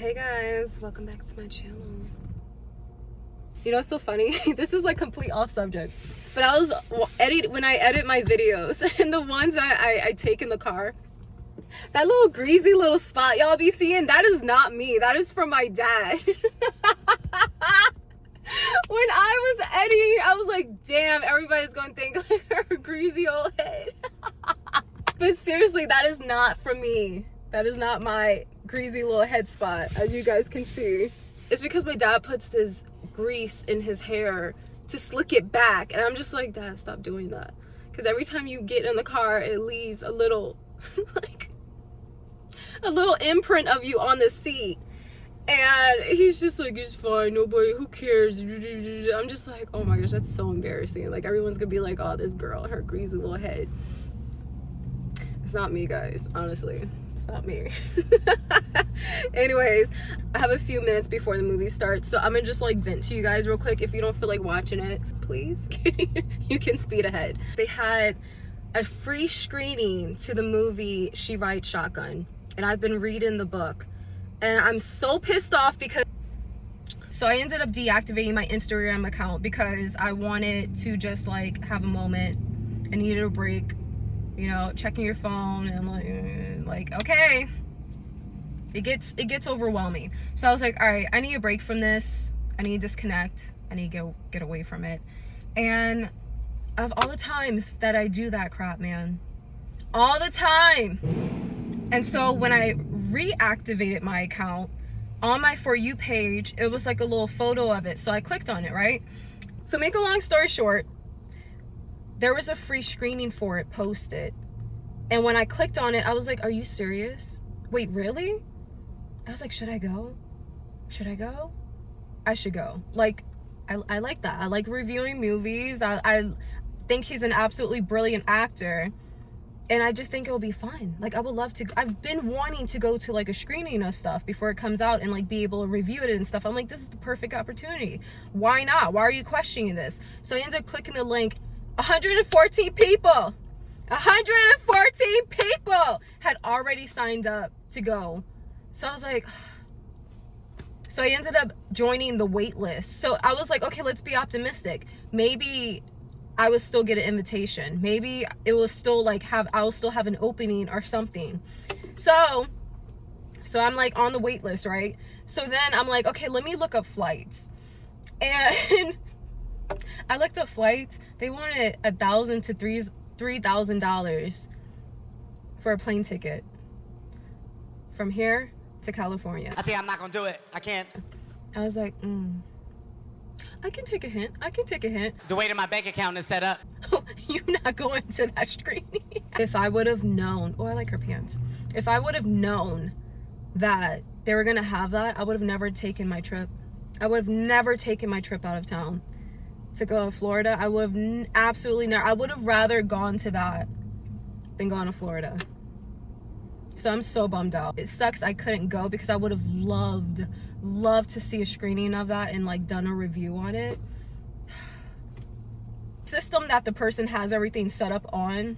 Hey guys, welcome back to my channel. You know what's so funny? This is like complete off subject, but when I edit my videos and the ones that I take in the car, that little greasy little spot y'all be seeing, that is not me. That is from my dad. When I was editing, I was like, damn, everybody's gonna think like her greasy old head. But seriously, that is not from me. That is not my greasy little head spot, as you guys can see. It's because my dad puts this grease in his hair to slick it back, and I'm just like, Dad, stop doing that. Because every time you get in the car, it leaves a little, like, a little imprint of you on the seat. And he's just like, it's fine, nobody, who cares? I'm just like, oh my gosh, that's so embarrassing. Like, everyone's gonna be like, oh, this girl, her greasy little head. It's not me, guys, honestly. It's not me. Anyways, I have a few minutes before the movie starts, so I'm gonna just like vent to you guys real quick. If you don't feel like watching it, please, you can speed ahead. They had a free screening to the movie She Rides Shotgun, and I've been reading the book, and I'm so pissed off because I ended up deactivating my Instagram account because I wanted to just like have a moment. I needed a break, you know, checking your phone and like okay, it gets overwhelming. So I was like, all right, I need a break from this. I need to disconnect. I need to get away from it. And of all the times that I do that crap, man, all the time. And so when I reactivated my account, on my For You page, it was like a little photo of it. So I clicked on it, right? So make a long story short, there was a free screening for it posted. And when I clicked on it, I was like, are you serious? Wait, really? I was like, should I go? Should I go? I should go. Like, I like that. I like reviewing movies. I think he's an absolutely brilliant actor. And I just think it'll be fun. Like, I would love to. I've been wanting to go to like a screening of stuff before it comes out and like be able to review it and stuff. I'm like, this is the perfect opportunity. Why not? Why are you questioning this? So I ended up clicking the link. 114 people 114 people had already signed up to go. So I was like, so I ended up joining the wait list. So I was like, okay, let's be optimistic. Maybe I would still get an invitation. Maybe it will still like I'll still have an opening or something. So I'm like on the wait list, right? So then I'm like, okay, let me look up flights. And I looked up flights. They wanted $1,000 to $3,000 for a plane ticket from here to California. I say I'm not gonna do it. I can't. I was like, I can take a hint. I can take a hint. The way that my bank account is set up. You're not going to that screening. If I would have known, oh, I like her pants. If I would have known that they were gonna have that, I would have never taken my trip. I would have never taken my trip out of town to go to Florida. I would have absolutely never. I would have rather gone to that than gone to Florida. So I'm so bummed out. It sucks I couldn't go because I would have loved to see a screening of that and like done a review on it. System that the person has everything set up on,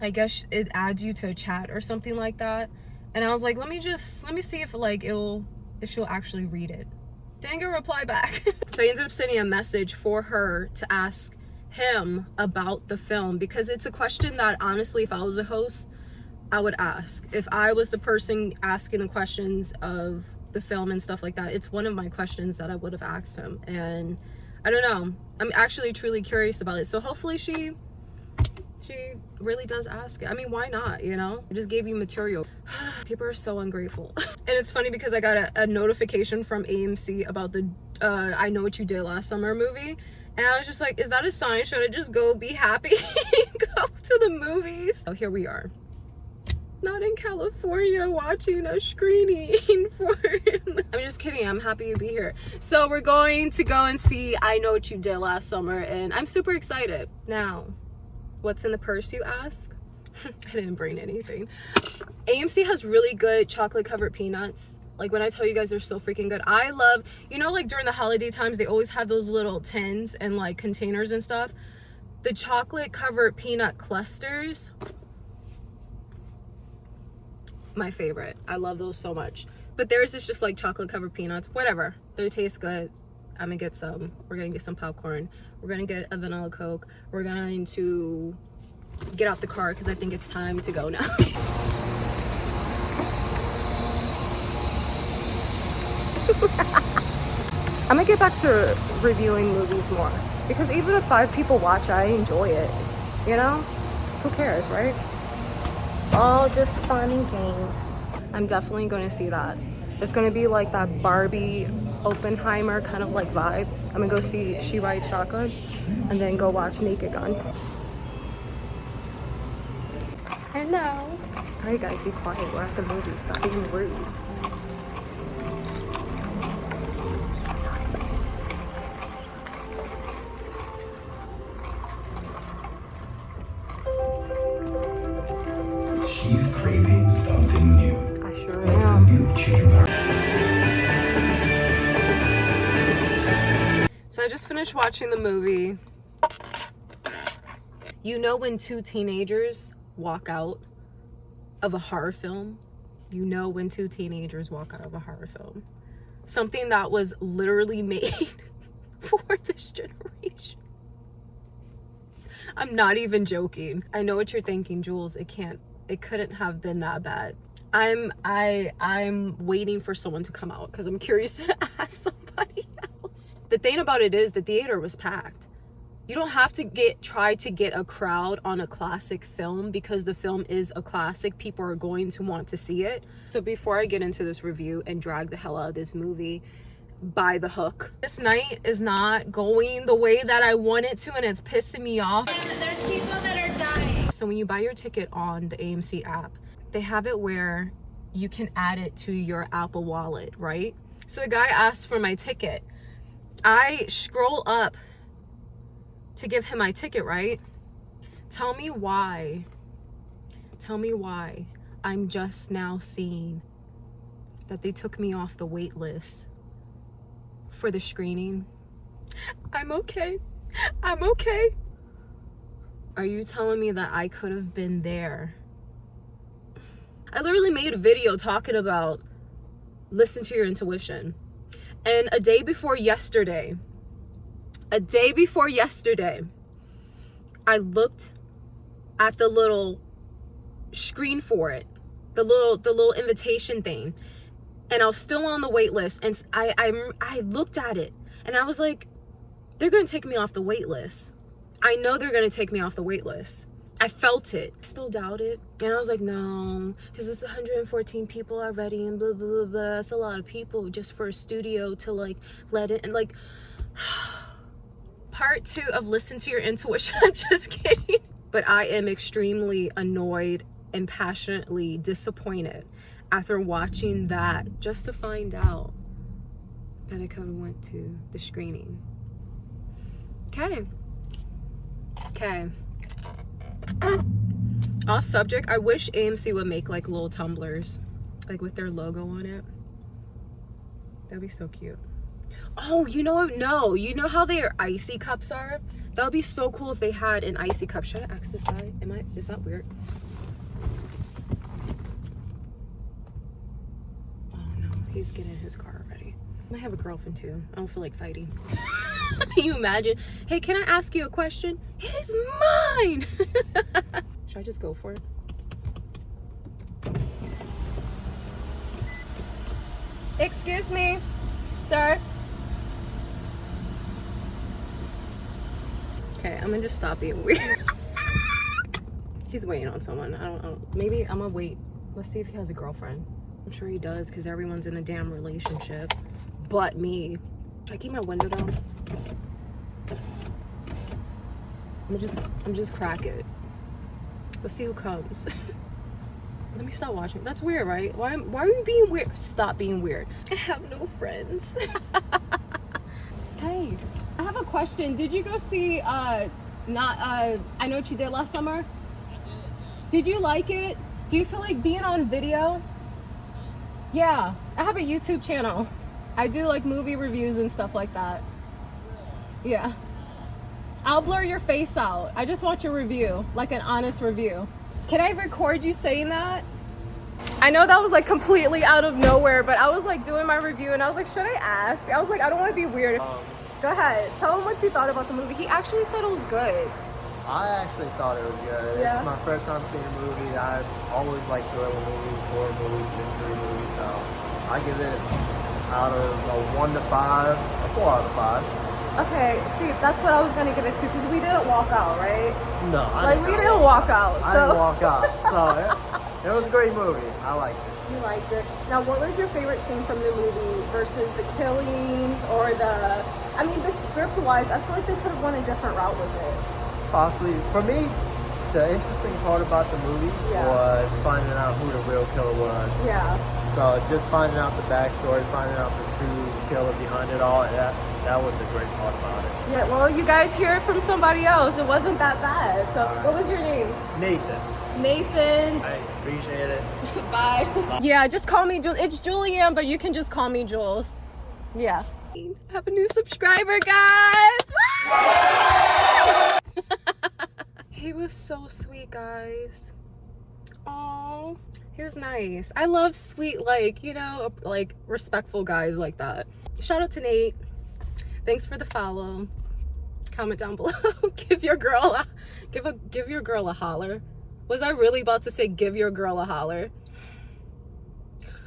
I guess it adds you to a chat or something like that. And I was like, let me see if like if she'll actually read it. Didn't get a reply back. So I ended up sending a message for her to ask him about the film, because it's a question that honestly, if I was a host, I would ask. If I was the person asking the questions of the film and stuff like that, it's one of my questions that I would have asked him. And I don't know, I'm actually truly curious about it. So hopefully she really does ask it. I mean, why not, you know? I just gave you material. People are so ungrateful. And it's funny because I got a notification from AMC about the I Know What You Did Last Summer movie. And I was just like, is that a sign? Should I just go be happy? Go to the movies? So here we are. Not in California watching a screening for him. I'm just kidding. I'm happy to be here. So we're going to go and see I Know What You Did Last Summer. And I'm super excited. Now, what's in the purse, you ask? I didn't bring anything. AMC has really good chocolate covered peanuts. Like, when I tell you guys, they're so freaking good. I love, you know, like during the holiday times, they always have those little tins and like containers and stuff. The chocolate covered peanut clusters, my favorite. I love those so much. But theirs is just like chocolate covered peanuts. Whatever. They taste good. I'm gonna get some. We're gonna get some popcorn. We're gonna get a vanilla Coke. We're going to get out the car because I think it's time to go now. I'm gonna get back to reviewing movies more because even if 5 people watch, I enjoy it. You know? Who cares, right? It's all just fun and games. I'm definitely gonna see that. It's gonna be like that Barbie Oppenheimer kind of like vibe. I'm gonna go see She Rides Shotgun and then go watch Naked Gun. Hello. Alright guys, be quiet. We're at the movie. Stop being rude. She's craving something new. I sure Like the am. new chicken bar. So I just finished watching the movie. You know when 2 teenagers walk out of a horror film? You know when 2 teenagers walk out of a horror film. Something that was literally made for this generation. I'm not even joking. I know what you're thinking, Jules. It couldn't have been that bad. I'm waiting for someone to come out because I'm curious to ask somebody else. The thing about it is the theater was packed. You don't have to try to get a crowd on a classic film because the film is a classic. People are going to want to see it. So before I get into this review and drag the hell out of this movie by the hook, this night is not going the way that I want it to and it's pissing me off. There's people that are dying. So when you buy your ticket on the AMC app, they have it where you can add it to your Apple Wallet, right? So the guy asked for my ticket. I scroll up to give him my ticket, right? Tell me why I'm just now seeing that they took me off the wait list for the screening. I'm okay. Are you telling me that I could have been there? I literally made a video talking about listen to your intuition. And a day before yesterday, I looked at the little screen for it, the little invitation thing, and I was still on the wait list. And I looked at it, and I was like, they're gonna take me off the wait list. I know they're gonna take me off the wait list. I felt it. Still doubt it. And I was like, no, because it's 114 people already and blah, blah, blah, blah. That's a lot of people just for a studio to like let it. And like, part 2 of listen to your intuition. I'm just kidding. But I am extremely annoyed and passionately disappointed after watching that just to find out that I could have went to the screening. Okay. Off subject, I wish AMC would make like little tumblers, like with their logo on it. That'd be so cute. Oh, you know what? No, you know how their icy cups are? That would be so cool if they had an icy cup. Should I ask this guy? Is that weird? Oh no, he's getting his car already. I might have a girlfriend too. I don't feel like fighting. Can you imagine? Hey, can I ask you a question? It's mine. Should I just go for it? Excuse me, sir. Okay, I'm gonna just stop being weird. He's waiting on someone. I don't. Maybe I'm gonna wait. Let's see if he has a girlfriend. I'm sure he does because everyone's in a damn relationship. But me. Should I keep my window down? I'm just crack it. Let's see who comes. Let me stop watching. That's weird, right? Why are you being weird? Stop being weird. I have no friends. Hey, I have a question. Did you go see I Know What You Did Last Summer? I did. Did you like it? Do you feel like being on video? Yeah, I have a YouTube channel. I do like movie reviews and stuff like that. Yeah. I'll blur your face out. I just want your review, like an honest review. Can I record you saying that? I know that was like completely out of nowhere, but I was like doing my review and I was like, should I ask? I was like, I don't want to be weird. Go ahead. Tell him what you thought about the movie. He actually said it was good. I actually thought it was good. Yeah. It's my first time seeing a movie. I always like thriller movies, horror movies, mystery movies, so I give it out of a 1 to 5, a 4 out of 5. Okay, see, that's what I was gonna give it to because we didn't walk out, right? No, We didn't walk out, so. I didn't walk out. So it was a great movie. I liked it. You liked it. Now, what was your favorite scene from the movie versus the killings or the script-wise, I feel like they could have went a different route with it. Possibly. For me, the interesting part about the movie was finding out who the real killer was. Yeah. So just finding out the backstory, finding out the true killer behind it all, that was the great part about it. Yeah, well, you guys hear it from somebody else. It wasn't that bad. So, what was your name? Nathan. Nathan. I appreciate it. Bye. Yeah, just call me Jules. It's Julianne, but you can just call me Jules. Yeah. I have a new subscriber, guys. He was so sweet, guys. Oh, he was nice. I love sweet, like respectful guys like that. Shout out to Nate. Thanks for the follow. Comment down below. Give your girl a holler. Was I really about to say give your girl a holler?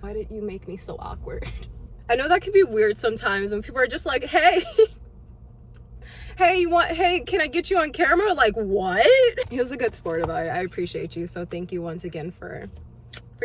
Why did you make me so awkward? I know that can be weird sometimes when people are just like, hey, hey, can I get you on camera? Like, what? He was a good sport about it. I appreciate you. So thank you once again for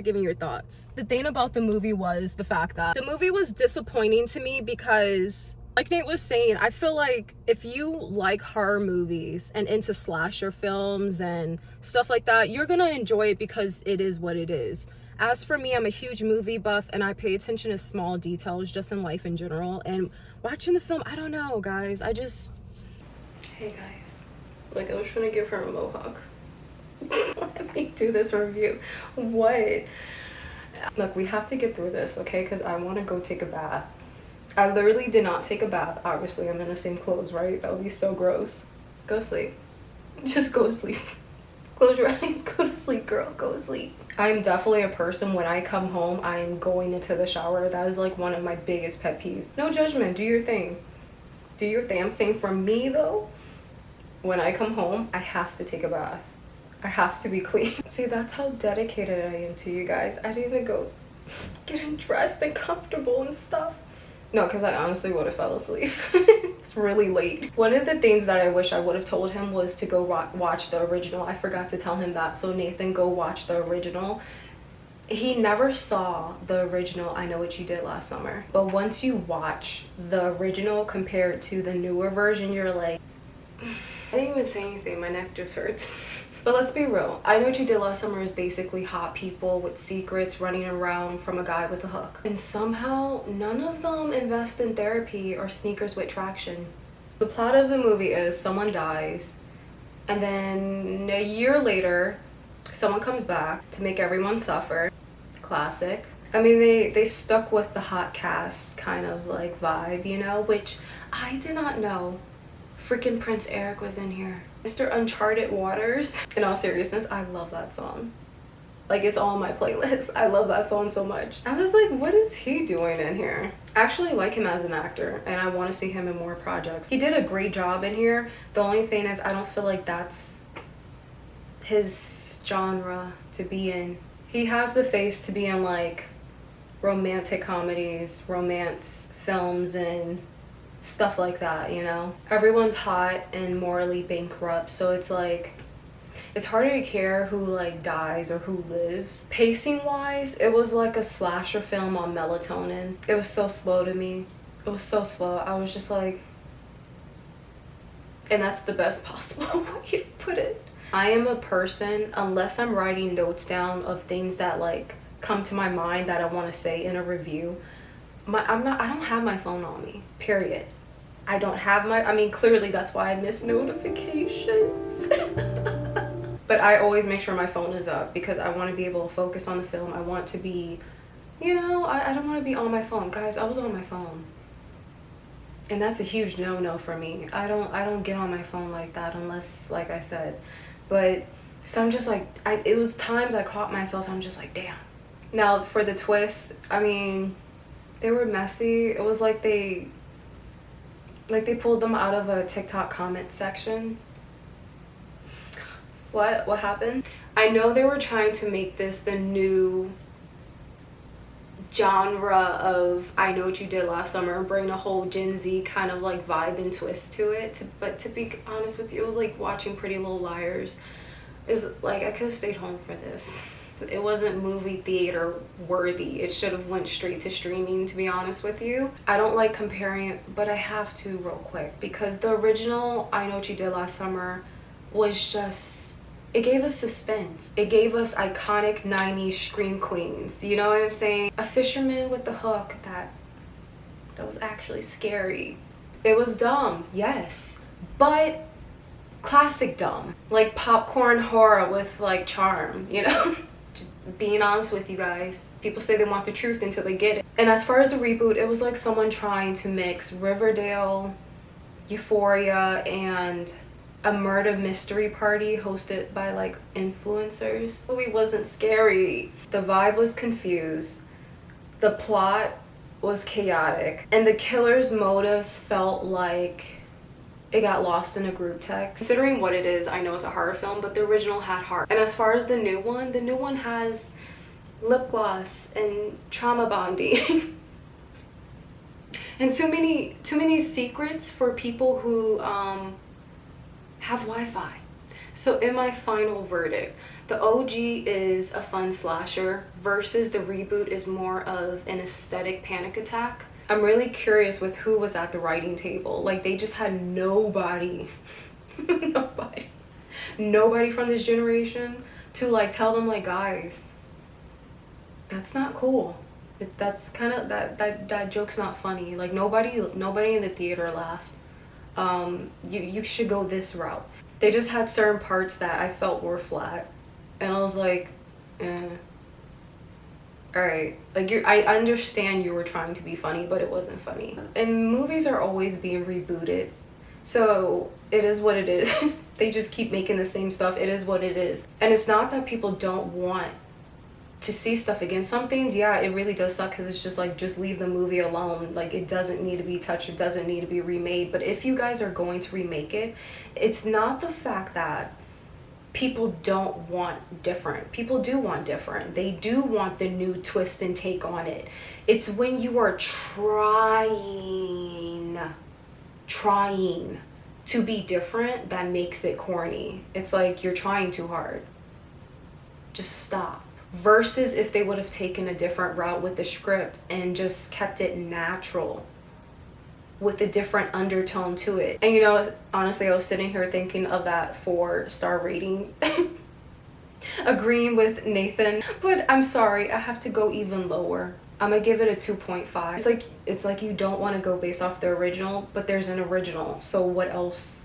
giving your thoughts. The thing about the movie was the fact that the movie was disappointing to me because, like Nate was saying, I feel like if you like horror movies and into slasher films and stuff like that, you're gonna enjoy it because it is what it is. As for me, I'm a huge movie buff and I pay attention to small details just in life in general. And watching the film, I don't know, guys. Hey guys, like I was trying to give her a mohawk. Let me do this review. What? Look, we have to get through this, okay? Because I want to go take a bath. I literally did not take a bath. Obviously, I'm in the same clothes, right? That would be so gross. Go sleep. Just go to sleep. Close your eyes. Go to sleep, girl. Go to sleep. I'm definitely a person, when I come home, I am going into the shower. That is like one of my biggest pet peeves. No judgment. Do your thing. Do your thing. I'm saying for me, though, when I come home, I have to take a bath. I have to be clean. See, that's how dedicated I am to you guys. I didn't even go getting dressed and comfortable and stuff. No, because I honestly would have fell asleep. It's really late. One of the things that I wish I would have told him was to go watch the original. I forgot to tell him that. So Nathan, go watch the original. He never saw the original I Know What You Did Last Summer. But once you watch the original compared to the newer version, you're like, I didn't even say anything. My neck just hurts. But let's be real. I Know What You Did Last Summer is basically hot people with secrets running around from a guy with a hook. And somehow, none of them invest in therapy or sneakers with traction. The plot of the movie is someone dies, and then a year later, someone comes back to make everyone suffer. Classic. I mean, they stuck with the hot cast kind of like vibe, you know, which I did not know freaking Prince Eric was in here. Mr. Uncharted Waters. In all seriousness, I love that song. Like, it's on my playlist. I love that song so much. I was like, what is he doing in here? I actually like him as an actor, and I want to see him in more projects. He did a great job in here. The only thing is, I don't feel like that's his genre to be in. He has the face to be in, like, romantic comedies, romance films, and stuff like that, you know? Everyone's hot and morally bankrupt, so it's like, it's harder to care who like dies or who lives. Pacing wise, it was like a slasher film on melatonin. It was so slow to me. It was so slow. I was just like, and that's the best possible way to put it. I am a person, unless I'm writing notes down of things that like come to my mind that I want to say in a review, I don't have my phone on me, period. I don't have I mean, clearly that's why I miss notifications. But I always make sure my phone is up because I want to be able to focus on the film. I want to be, you know, I don't want to be on my phone. Guys, I was on my phone. And that's a huge no-no for me. I don't get on my phone like that unless, like I said. But, so I'm just like, it was times I caught myself, I'm just like, damn. Now for the twist, I mean, they were messy. It was like they pulled them out of a TikTok comment section. What happened? I know they were trying to make this the new genre of I Know What You Did Last Summer and bring a whole Gen Z kind of like vibe and twist to it. But to be honest with you, it was like watching Pretty Little Liars. Is like I could have stayed home for this. It wasn't movie theater worthy. It should have went straight to streaming, to be honest with you. I don't like comparing it, but I have to real quick because the original I Know What You Did Last Summer was just, it gave us suspense. It gave us iconic 90s scream queens. You know what I'm saying? A fisherman with the hook that was actually scary. It was dumb, yes, but classic dumb. Like popcorn horror with like charm, you know? Just being honest with you guys. People say they want the truth until they get it. And as far as the reboot, it was like someone trying to mix Riverdale, Euphoria, and a murder mystery party hosted by like influencers. The movie wasn't scary. The vibe was confused. The plot was chaotic. And the killer's motives felt like it got lost in a group text. Considering what it is, I know it's a horror film, but the original had heart. And as far as the new one has lip gloss and trauma bonding. And too many secrets for people who have Wi-Fi. So in my final verdict, the OG is a fun slasher versus the reboot is more of an aesthetic panic attack. I'm really curious with who was at the writing table. Like they just had nobody nobody from this generation to like tell them like, guys, that's not cool. That's kind of that joke's not funny. Like nobody in the theater laughed. You should go this route. They just had certain parts that I felt were flat, and I was like, all right, like I understand you were trying to be funny, but it wasn't funny. And movies are always being rebooted, so it is what it is. They just keep making the same stuff. It is what it is. And it's not that people don't want to see stuff again. Some things, yeah, it really does suck because it's just like, just leave the movie alone. Like it doesn't need to be touched. It doesn't need to be remade. But if you guys are going to remake it, it's not the fact that people don't want different. People do want different. They do want the new twist and take on it. It's when you are trying to be different that makes it corny. It's like you're trying too hard. Just stop. Versus if they would have taken a different route with the script and just kept it natural with a different undertone to it. And you know, honestly, I was sitting here thinking of that 4-star rating, agreeing with Nathan, but I'm sorry, I have to go even lower. I'm gonna give it a 2.5. It's like you don't want to go based off the original, but there's an original, so what else?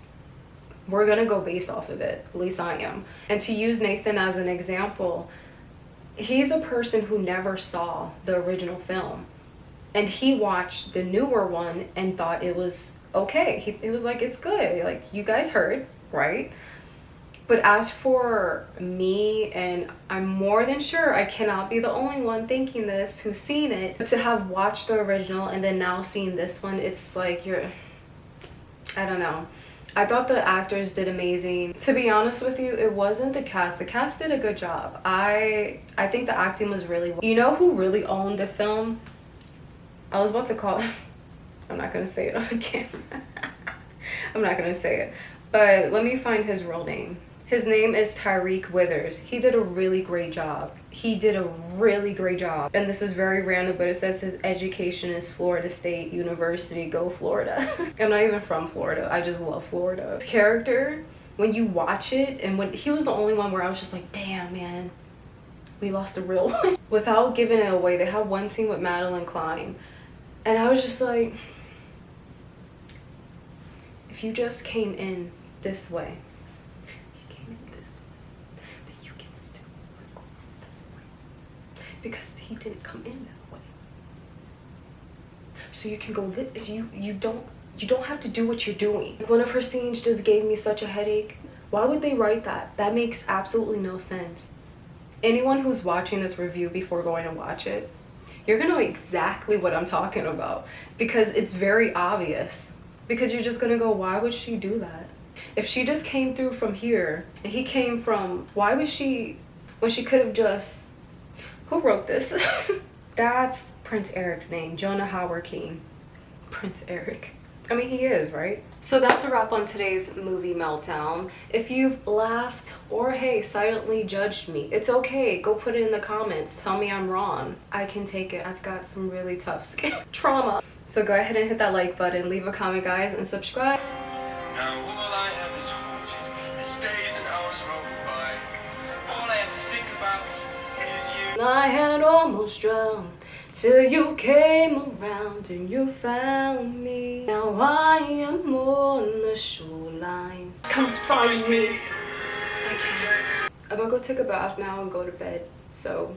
We're gonna go based off of it, at least I am. And to use Nathan as an example, he's a person who never saw the original film. And he watched the newer one and thought it was okay. It was like, it's good. Like, you guys heard, right? But as for me, and I'm more than sure I cannot be the only one thinking this who's seen it, to have watched the original and then now seen this one, it's like I don't know. I thought the actors did amazing. To be honest with you, it wasn't the cast. The cast did a good job. I think the acting was really well. You know who really owned the film? I was about to call him. I'm not gonna say it on camera. I'm not gonna say it. But let me find his real name. His name is Tyreek Withers. He did a really great job. And this is very random, but it says his education is Florida State University. Go Florida. I'm not even from Florida. I just love Florida. His character, when you watch it, and when he was the only one where I was just like, damn, man, we lost a real one. Without giving it away, they had one scene with Madeline Klein. And I was just like, if you just came in this way, then you can still go that way. Because he didn't come in that way. So you can go you don't have to do what you're doing. One of her scenes just gave me such a headache. Why would they write that? That makes absolutely no sense. Anyone who's watching this review before going to watch it, you're gonna know exactly what I'm talking about because it's very obvious. Because you're just gonna go, why would she do that? If she just came through from here and he came from, why was she, when she could have just, who wrote this? That's Prince Eric's name, Jonah Howard King. Prince Eric. I mean, he is, right? So that's a wrap on today's movie meltdown. If you've laughed or, hey, silently judged me, it's okay. Go put it in the comments. Tell me I'm wrong. I can take it. I've got some really tough skin trauma. So go ahead and hit that like button, leave a comment, guys, and subscribe. Now all I am is haunted as days and hours roll by. All I ever think about is you. I had almost drowned till you came around and you found me. Now I am on the shoreline. Come find me. I can't. I'm gonna go take a bath now and go to bed. So